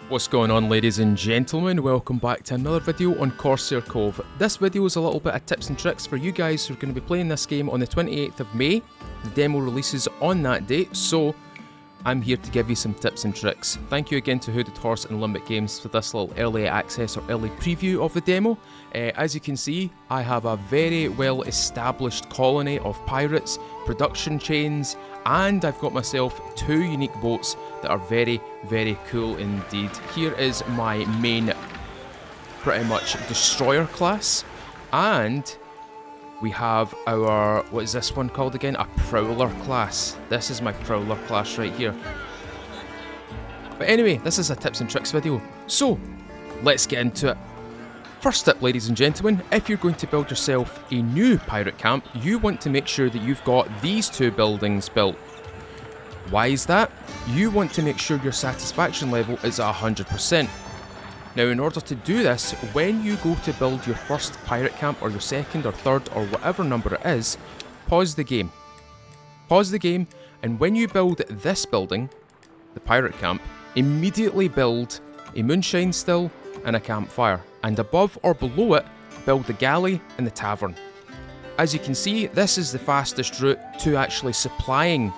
What's going on, ladies and gentlemen? Welcome back to another video on Corsair Cove. This video is a little bit of tips and tricks for you guys who are going to be playing this game on the 28th of May. The demo releases on that date, so I'm here to give you some tips and tricks. Thank you again to Hooded Horse and Limbic Games for this little early access or early preview of the demo. As you can see, I have a very well established colony of pirates, production chains, and I've got myself 2 unique boats that are very, very cool indeed. Here is my main, pretty much, destroyer class, and we have our, what is this one called again? A prowler class. This is my prowler class right here. But anyway, this is a tips and tricks video, so let's get into it. First tip, ladies and gentlemen, if you're going to build yourself a new pirate camp, you want to make sure that you've got these 2 buildings built. Why is that? You want to make sure your satisfaction level is at 100%. Now, in order to do this, when you go to build your first pirate camp, or your second or third or whatever number it is, pause the game. Pause the game, and when you build this building, the pirate camp, immediately build a Moonshine still and a Campfire, and above or below it, build the Galley and the Tavern. As you can see, this is the fastest route to actually supplying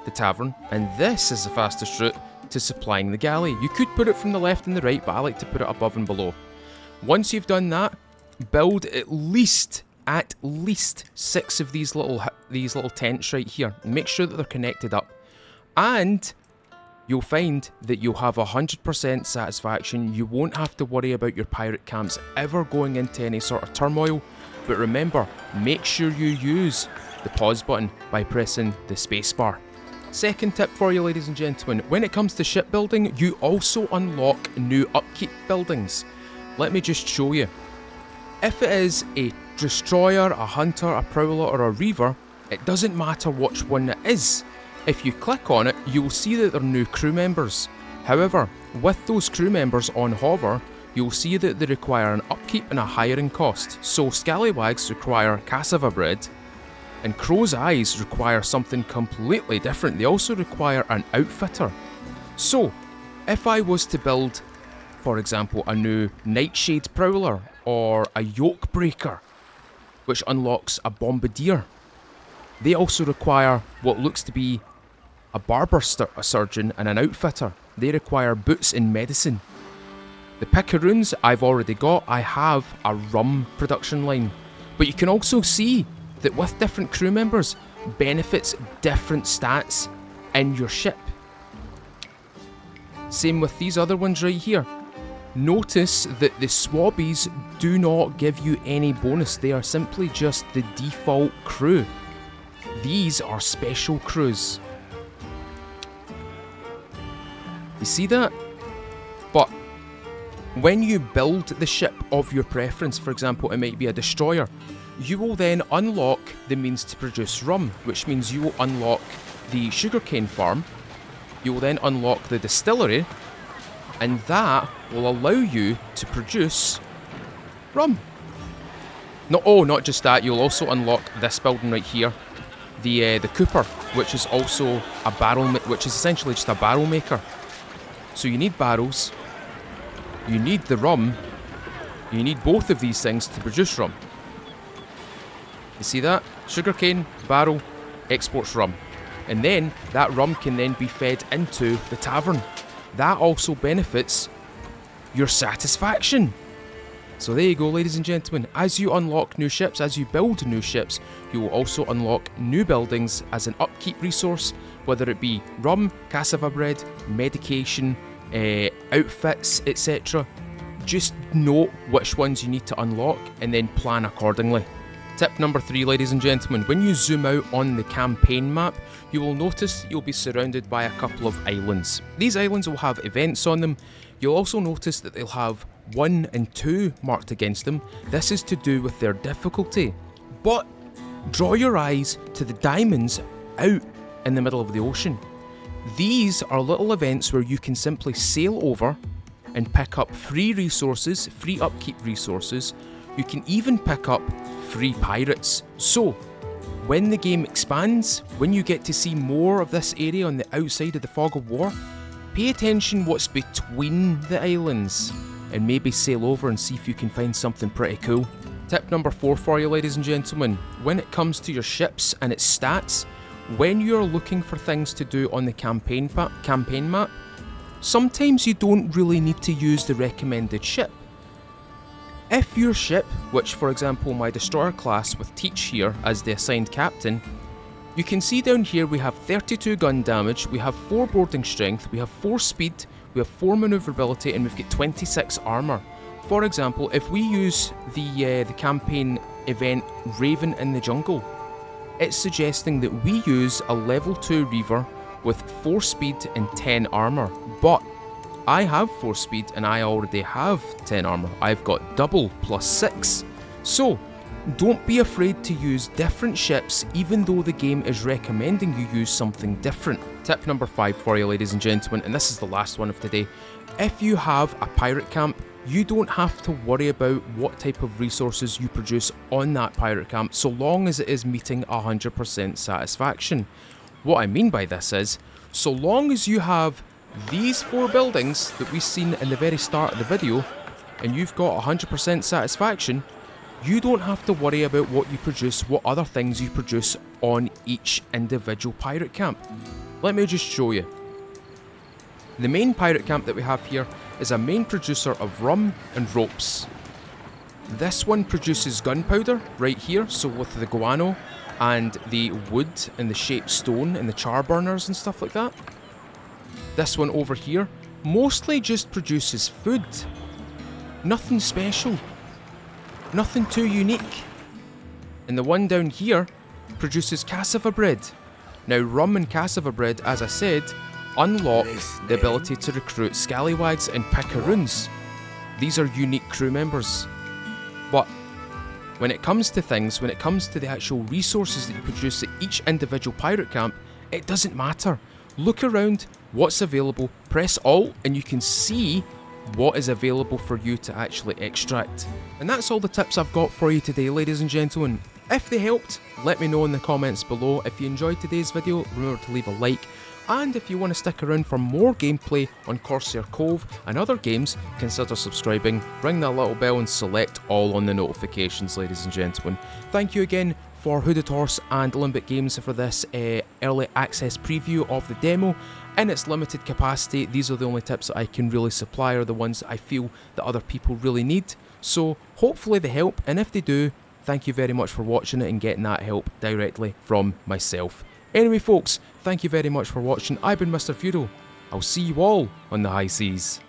the Tavern, and this is the fastest route to supplying the Galley. You could put it from the left and the right, but I like to put it above and below. Once you've done that, build at least 6 of these little tents right here, and make sure that they're connected up. And you'll find that you'll have 100% satisfaction. You won't have to worry about your pirate camps ever going into any sort of turmoil. But remember, make sure you use the pause button by pressing the spacebar. Second tip for you, ladies and gentlemen, when it comes to shipbuilding, you also unlock new upkeep buildings. Let me just show you. If it is a destroyer, a hunter, a prowler or a reaver, it doesn't matter which one it is. If you click on it, you'll see that they're new crew members. However, with those crew members on hover, you'll see that they require an upkeep and a hiring cost. So scallywags require cassava bread, and crow's eyes require something completely different. They also require an outfitter. So, if I was to build, for example, a new nightshade prowler or a yoke breaker, which unlocks a bombardier, they also require what looks to be a barber surgeon and an outfitter. They require boots and medicine. The picaroons I've already got. I have a rum production line. But you can also see that with different crew members, benefits different stats in your ship. Same with these other ones right here. Notice that the swabbies do not give you any bonus. They are simply just the default crew. These are special crews. You see that? But when you build the ship of your preference, for example, it might be a destroyer, you will then unlock the means to produce rum, which means you will unlock the sugarcane farm, you will then unlock the distillery, and that will allow you to produce rum. Not just that, you'll also unlock this building right here, the cooper, which is also a barrel, which is essentially just a barrel maker. So you need barrels, you need the rum, you need both of these things to produce rum. You see that? Sugarcane, barrel, exports rum. And then that rum can then be fed into the tavern. That also benefits your satisfaction. So there you go, ladies and gentlemen. As you unlock new ships, as you build new ships, you will also unlock new buildings as an upkeep resource, whether it be rum, cassava bread, medication, outfits, etc. Just note which ones you need to unlock and then plan accordingly. Tip number 3, ladies and gentlemen, when you zoom out on the campaign map, you will notice you'll be surrounded by a couple of islands. These islands will have events on them. You'll also notice that they'll have 1 and 2 marked against them. This is to do with their difficulty. But draw your eyes to the diamonds out in the middle of the ocean. These are little events where you can simply sail over and pick up free resources, free upkeep resources. You can even pick up free pirates. So, when the game expands, when you get to see more of this area on the outside of the fog of war, pay attention what's between the islands and maybe sail over and see if you can find something pretty cool. Tip number 4 for you, ladies and gentlemen. When it comes to your ships and its stats, when you're looking for things to do on the campaign map, sometimes you don't really need to use the recommended ship. If your ship, which for example my destroyer class with Teach here as the assigned captain, you can see down here we have 32 gun damage, we have 4 boarding strength, we have 4 speed, we have 4 maneuverability, and we've got 26 armour. For example, if we use the campaign event Raven in the Jungle, it's suggesting that we use a level 2 Reaver with 4 speed and 10 armour. But I have 4 speed and I already have 10 armour. I've got double plus 6. So don't be afraid to use different ships even though the game is recommending you use something different. Tip number 5 for you, ladies and gentlemen, and this is the last one of today. If you have a pirate camp, you don't have to worry about what type of resources you produce on that pirate camp so long as it is meeting 100% satisfaction. What I mean by this is, so long as you have these 4 buildings that we've seen in the very start of the video and you've got 100% satisfaction, you don't have to worry about what you produce, what other things you produce on each individual pirate camp. Let me just show you. The main pirate camp that we have here is a main producer of rum and ropes. This one produces gunpowder right here, so with the guano and the wood and the shaped stone and the char burners and stuff like that. This one over here mostly just produces food. Nothing special. Nothing too unique. And the one down here produces cassava bread. Now rum and cassava bread, as I said, unlock the ability to recruit scallywags and picaroons. These are unique crew members. But when it comes to things, when it comes to the actual resources that you produce at each individual pirate camp, it doesn't matter. Look around, what's available, press Alt, and you can see what is available for you to actually extract. And that's all the tips I've got for you today, ladies and gentlemen. If they helped, let me know in the comments below. If you enjoyed today's video, remember to leave a like. And if you want to stick around for more gameplay on Corsair Cove and other games, consider subscribing, ring that little bell and select all on the notifications, ladies and gentlemen. Thank you again for Hooded Horse and Limbic Games for this early access preview of the demo. In its limited capacity, these are the only tips that I can really supply, or the ones that I feel that other people really need. So hopefully they help, and if they do, thank you very much for watching it and getting that help directly from myself. Anyway folks, thank you very much for watching. I've been Mr. Feudal. I'll see you all on the high seas.